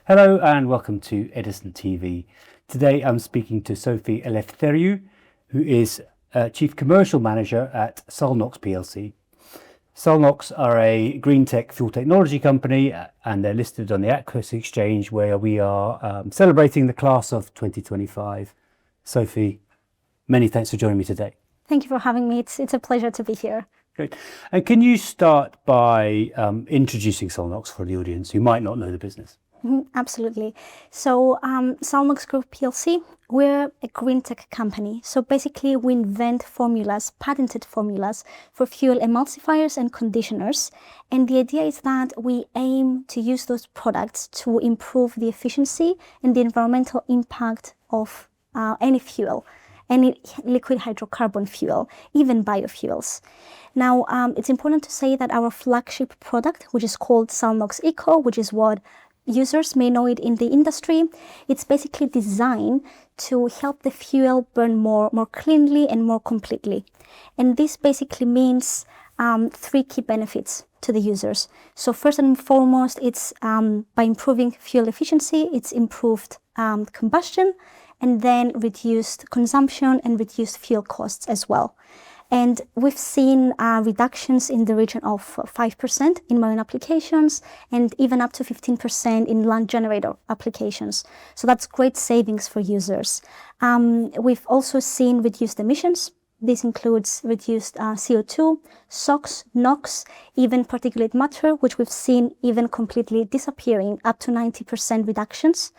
Hello and welcome to Edison TV. Today I'm speaking to Sophie Eleftheriou, who is Chief Commercial Manager at Sulnox plc. Sulnox are a green tech fuel technology company and they're listed on the AQSE exchange, where we are celebrating the class of 2025. Sophie, many thanks for joining me today. Thank you for having me. It's a pleasure to be here. Great. And can you start by introducing Sulnox for the audience who might not know the business? Absolutely. So Sulnox Group PLC, we're a green tech company. So basically we invent formulas, patented formulas for fuel emulsifiers and conditioners. And the idea is that we aim to use those products to improve the efficiency and the environmental impact of any fuel, any liquid hydrocarbon fuel, even biofuels. Now, it's important to say that our flagship product, which is called Sulnox Eco, which is what users may know it in the industry, it's basically designed to help the fuel burn more cleanly and more completely. And this basically means three key benefits to the users. So first and foremost, it's by improving fuel efficiency, it's improved combustion, and then reduced consumption and reduced fuel costs as well. And we've seen reductions in the region of 5% in marine applications and even up to 15% in land generator applications. So that's great savings for users. We've also seen reduced emissions. This includes reduced CO2, SOx, NOx, even particulate matter, which we've seen even completely disappearing, up to 90% reductions.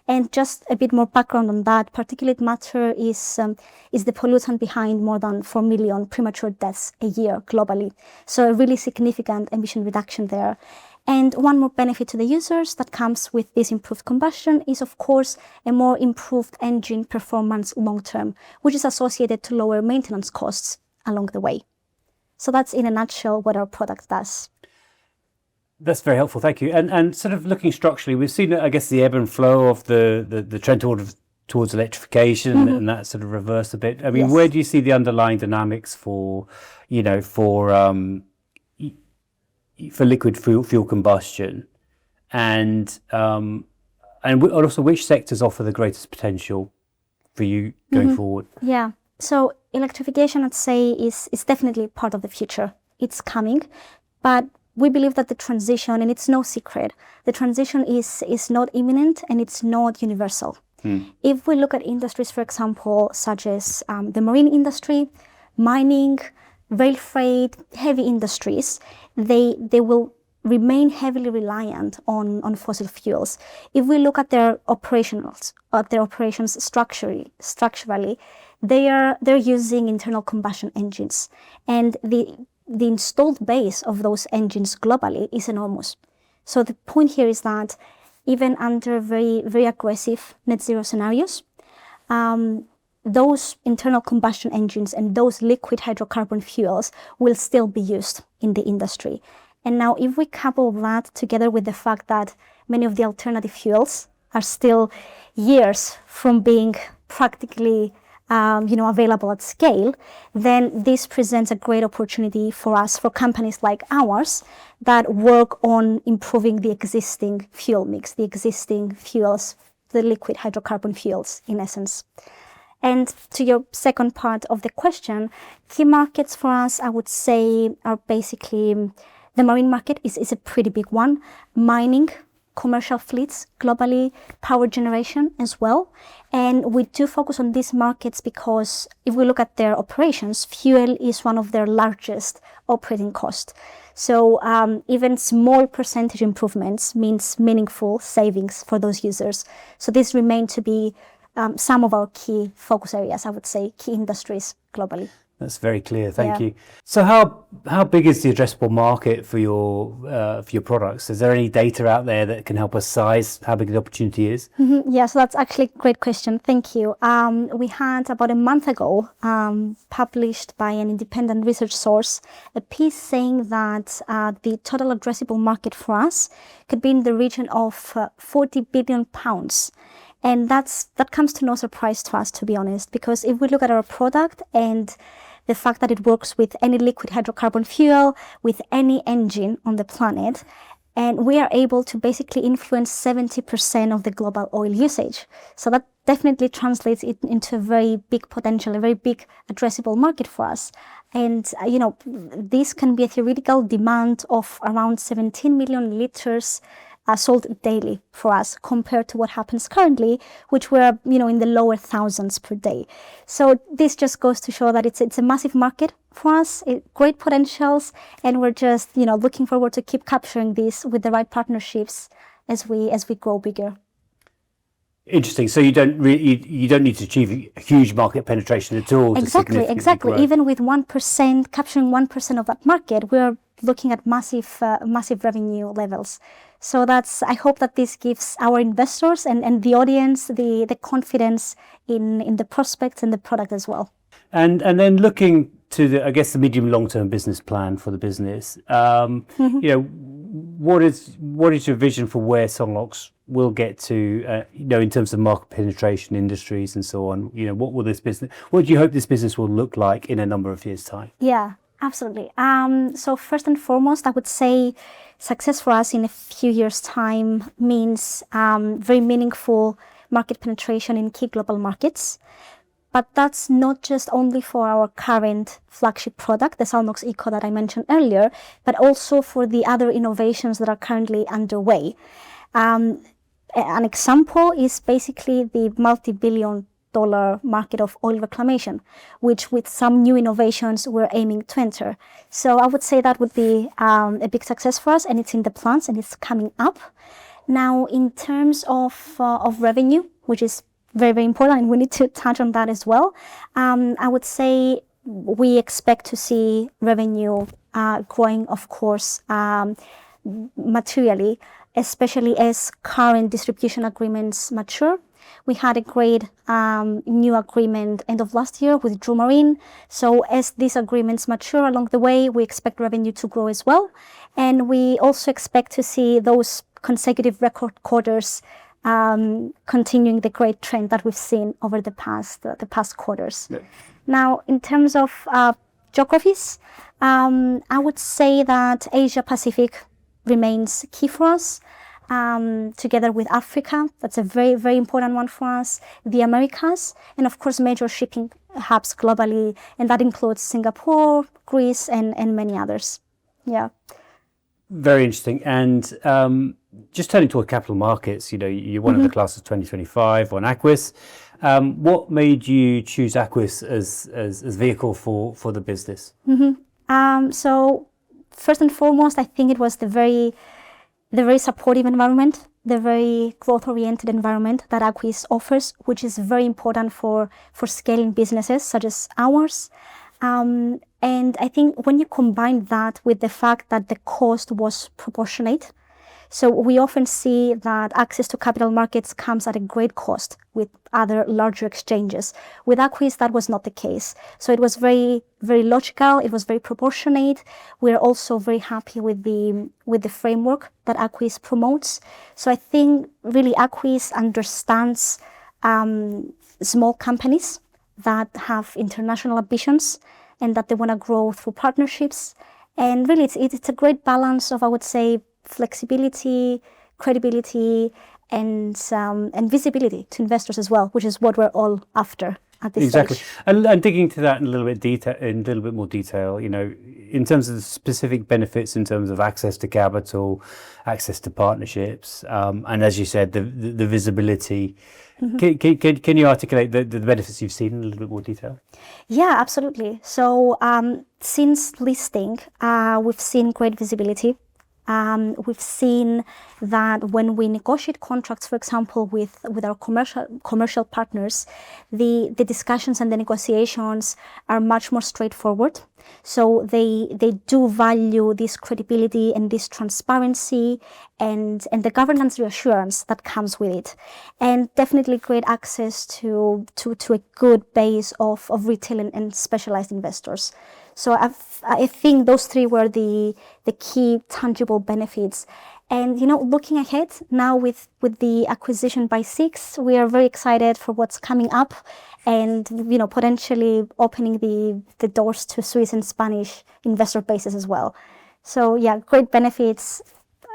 And just a bit more background on that, particulate matter is the pollutant behind more than 4 million premature deaths a year globally. So a really significant emission reduction there. And one more benefit to the users that comes with this improved combustion is, of course, a more improved engine performance long-term, which is associated to lower maintenance costs along the way. So that's in a nutshell what our product does. That's very helpful, thank you. And sort of looking structurally, we've seen, I guess, the ebb and flow of the trend towards electrification, and that sort of reversed a bit. I mean, Yes. where do you see the underlying dynamics for liquid fuel combustion, and also which sectors offer the greatest potential for you going forward? Yeah, so electrification, I'd say, is definitely part of the future. It's coming, but we believe that the transition, and it's no secret, the transition is not imminent and it's not universal. If we look at industries, for example, such as the marine industry, mining, rail freight, heavy industries, they will remain heavily reliant on fossil fuels. If we look at their operations structurally, they're using internal combustion engines, and the installed base of those engines globally is enormous. So the point here is that even under very, very aggressive net zero scenarios, those internal combustion engines and those liquid hydrocarbon fuels will still be used in the industry. And now if we couple that together with the fact that many of the alternative fuels are still years from being practically available at scale, then this presents a great opportunity for us, for companies like ours that work on improving the existing fuel mix, the existing fuels, the liquid hydrocarbon fuels in essence. And to your second part of the question, key markets for us, I would say, are basically the marine market is a pretty big one, mining, commercial fleets globally, power generation as well. And we do focus on these markets because if we look at their operations, fuel is one of their largest operating costs. So even small percentage improvements means meaningful savings for those users. So these remain to be some of our key focus areas, I would say, key industries globally. That's very clear. Thank you. So how big is the addressable market for your products? Is there any data out there that can help us size how big the opportunity is? Yeah, so that's actually a great question. Thank you. We had about a month ago published by an independent research source a piece saying that the total addressable market for us could be in the region of £40 billion. And that comes to no surprise to us, to be honest, because if we look at our product and the fact that it works with any liquid hydrocarbon fuel, with any engine on the planet. And we are able to basically influence 70% of the global oil usage. So that definitely translates it into a very big potential, a very big addressable market for us. And, this can be a theoretical demand of around 17 million liters sold daily for us, compared to what happens currently, which we're in the lower thousands per day. So this just goes to show that it's a massive market for us, great potentials, and we're just looking forward to keep capturing this with the right partnerships as we grow bigger. Interesting. So you don't need to achieve a huge market penetration at all. Exactly. Grow. Even with 1%, capturing 1% of that market, we're looking at massive revenue levels. So I hope that this gives our investors and the audience the confidence in the prospects and the product as well. And then looking to the medium long-term business plan for the business, what is your vision for where Sulnox will get to, in terms of market penetration, industries, and so on? What do you hope this business will look like in a number of years' time? Yeah, absolutely. So first and foremost, I would say success for us in a few years' time means very meaningful market penetration in key global markets. But that's not just only for our current flagship product, the Sulnox Eco that I mentioned earlier, but also for the other innovations that are currently underway. An example is basically the multi-billion-dollar market of oil reclamation, which with some new innovations we're aiming to enter. So I would say that would be a big success for us, and it's in the plans and it's coming up. Now, in terms of revenue, which is very, very important, and we need to touch on that as well. I would say we expect to see revenue growing, of course, materially, especially as current distribution agreements mature. We had a great new agreement end of last year with Drew Marine. So as these agreements mature along the way, we expect revenue to grow as well. And we also expect to see those consecutive record quarters continuing the great trend that we've seen over the past quarters. Yeah. Now, in terms of geographies, I would say that Asia Pacific remains key for us, together with Africa. That's a very, very important one for us. The Americas, and of course, major shipping hubs globally, and that includes Singapore, Greece, and many others. Yeah. Very interesting. And just turning toward capital markets, you're one of the class of 2025 on AQUIS. What made you choose AQUIS as vehicle for the business? So first and foremost, I think it was the very supportive environment, the very growth-oriented environment that AQUIS offers, which is very important for scaling businesses such as ours. And I think when you combine that with the fact that the cost was proportionate, so we often see that access to capital markets comes at a great cost with other larger exchanges. With AQUIS, that was not the case. So it was very, very logical. It was very proportionate. We're also very happy with the framework that AQUIS promotes. So I think really AQUIS understands small companies that have international ambitions and that they want to grow through partnerships. And really, it's a great balance of, I would say, flexibility, credibility, and visibility to investors as well, which is what we're all after at this stage. And digging into that in a little bit more detail, in terms of the specific benefits, in terms of access to capital, access to partnerships, and as you said, the visibility. Can you articulate the benefits you've seen in a little bit more detail? Yeah, absolutely. So since listing, we've seen great visibility. We've seen that when we negotiate contracts, for example, with our commercial partners, the discussions and the negotiations are much more straightforward. So they do value this credibility and this transparency and the governance reassurance that comes with it, and definitely great access to a good base of retail and specialized investors. So I think those three were the key tangible benefits. And looking ahead now with the acquisition by SIX, we are very excited for what's coming up, and potentially opening the doors to Swiss and Spanish investor bases as well. So yeah, great benefits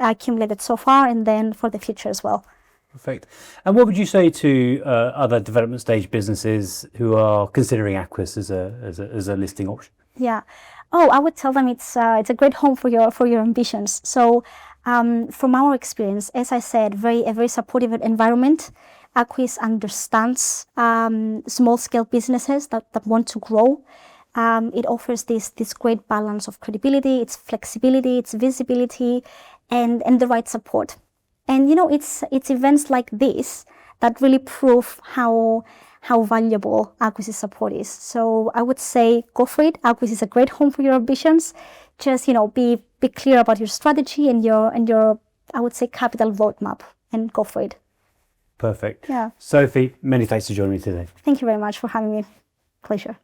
accumulated so far, and then for the future as well. Perfect. And what would you say to other development stage businesses who are considering AQUIS as a listing option? Yeah. Oh, I would tell them it's a great home for your ambitions. So from our experience, as I said, a very supportive environment. AQUIS understands small scale businesses that want to grow. It offers this great balance of credibility, its flexibility, its visibility, and the right support. And it's events like this that really prove how valuable AQUIS' support is. So I would say go for it. AQUIS is a great home for your ambitions. Just be clear about your strategy and your I would say capital roadmap, and go for it. Perfect. Yeah. Sophie, many thanks for joining me today. Thank you very much for having me. Pleasure.